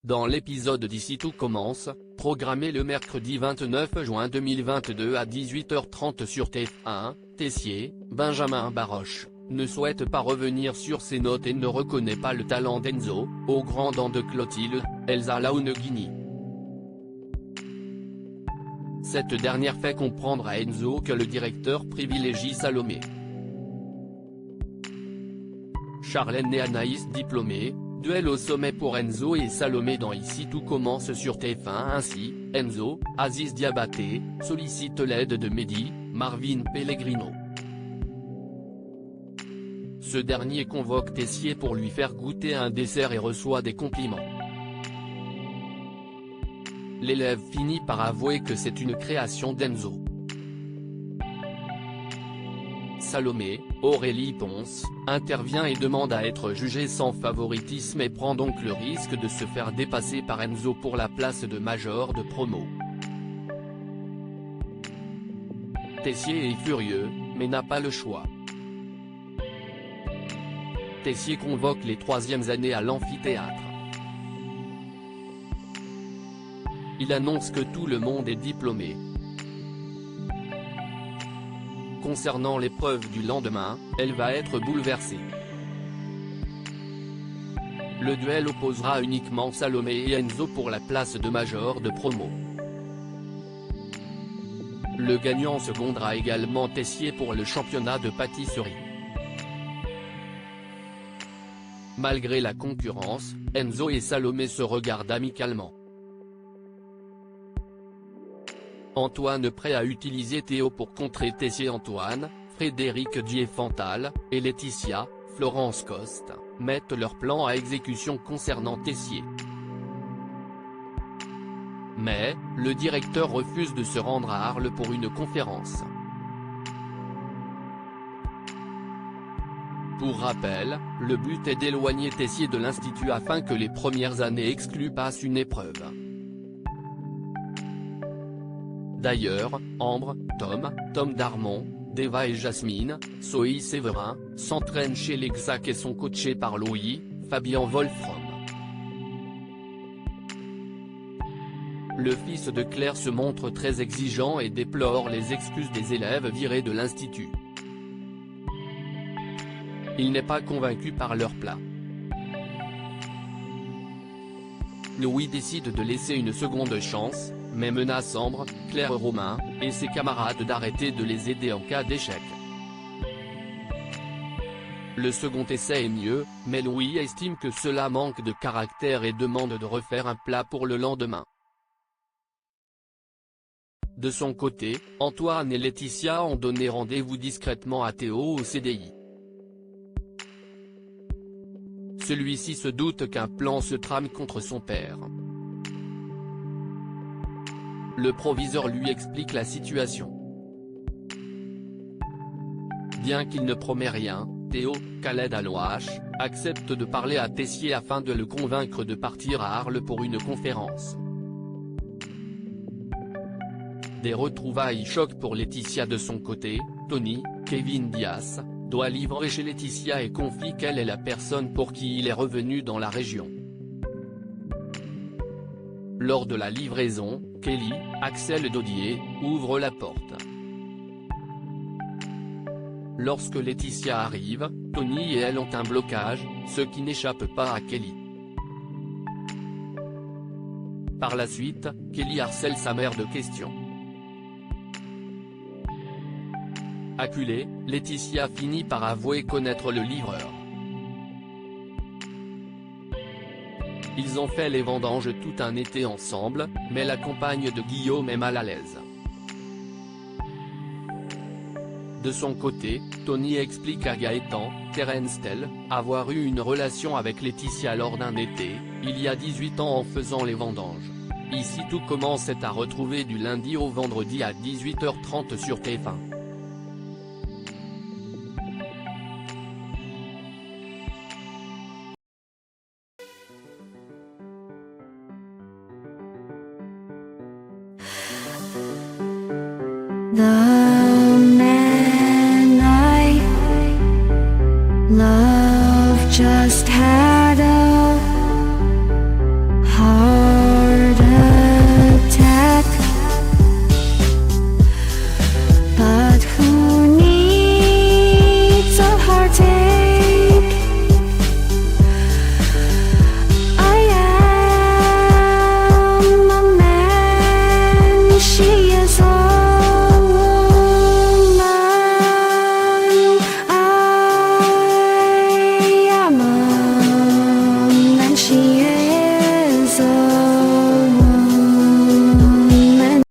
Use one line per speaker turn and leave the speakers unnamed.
Dans l'épisode d'Ici tout commence, programmé le mercredi 29 juin 2022 à 18h30 sur TF1, Tessier, Benjamin Baroche, ne souhaite pas revenir sur ses notes et ne reconnaît pas le talent d'Enzo, aux grands dents de Clotilde, Elsa Launegini. Cette dernière fait comprendre à Enzo que le directeur privilégie Salomé. Charlène et Anaïs diplômées, duel au sommet pour Enzo et Salomé dans Ici tout commence sur TF1. Ainsi, Enzo, Aziz Diabaté, sollicite l'aide de Mehdi, Marvin Pellegrino. Ce dernier convoque Tessier pour lui faire goûter un dessert et reçoit des compliments. L'élève finit par avouer que c'est une création d'Enzo. Salomé, Aurélie Ponce, intervient et demande à être jugée sans favoritisme et prend donc le risque de se faire dépasser par Enzo pour la place de major de promo. Tessier est furieux, mais n'a pas le choix. Tessier convoque les troisièmes années à l'amphithéâtre. Il annonce que tout le monde est diplômé. Concernant l'épreuve du lendemain, elle va être bouleversée. Le duel opposera uniquement Salomé et Enzo pour la place de major de promo. Le gagnant secondera également Tessier pour le championnat de pâtisserie. Malgré la concurrence, Enzo et Salomé se regardent amicalement. Antoine prêt à utiliser Théo pour contrer Tessier. Antoine, Frédéric Diefenthal, et Laetitia, Florence Coste, mettent leur plan à exécution concernant Tessier. Mais, le directeur refuse de se rendre à Arles pour une conférence. Pour rappel, le but est d'éloigner Tessier de l'Institut afin que les premières années exclues passent une épreuve. D'ailleurs, Ambre, Tom Darmon, Deva et Jasmine, Zoé Séverin, s'entraînent chez l'Exac et sont coachés par Louis, Fabien Wolfram. Le fils de Claire se montre très exigeant et déplore les excuses des élèves virés de l'Institut. Il n'est pas convaincu par leur plat. Louis décide de laisser une seconde chance, mais menace Ambre, Claire Romain, et ses camarades d'arrêter de les aider en cas d'échec. Le second essai est mieux, mais Louis estime que cela manque de caractère et demande de refaire un plat pour le lendemain. De son côté, Antoine et Laetitia ont donné rendez-vous discrètement à Théo au CDI. Celui-ci se doute qu'un plan se trame contre son père. Le proviseur lui explique la situation. Bien qu'il ne promet rien, Théo, Khaled Alouache, accepte de parler à Tessier afin de le convaincre de partir à Arles pour une conférence. Des retrouvailles choc pour Laetitia. De son côté, Tony, Kevin Diaz, doit livrer chez Laetitia et confie qu'elle est la personne pour qui il est revenu dans la région. Lors de la livraison, Kelly, Axel Dodier, ouvre la porte. Lorsque Laetitia arrive, Tony et elle ont un blocage, ce qui n'échappe pas à Kelly. Par la suite, Kelly harcèle sa mère de questions. Acculée, Laetitia finit par avouer connaître le livreur. Ils ont fait les vendanges tout un été ensemble, mais la compagne de Guillaume est mal à l'aise. De son côté, Tony explique à Gaëtan, Terence Tell, avoir eu une relation avec Laetitia lors d'un été, il y a 18 ans en faisant les vendanges. Ici tout commence est à retrouver du lundi au vendredi à 18h30 sur TF1.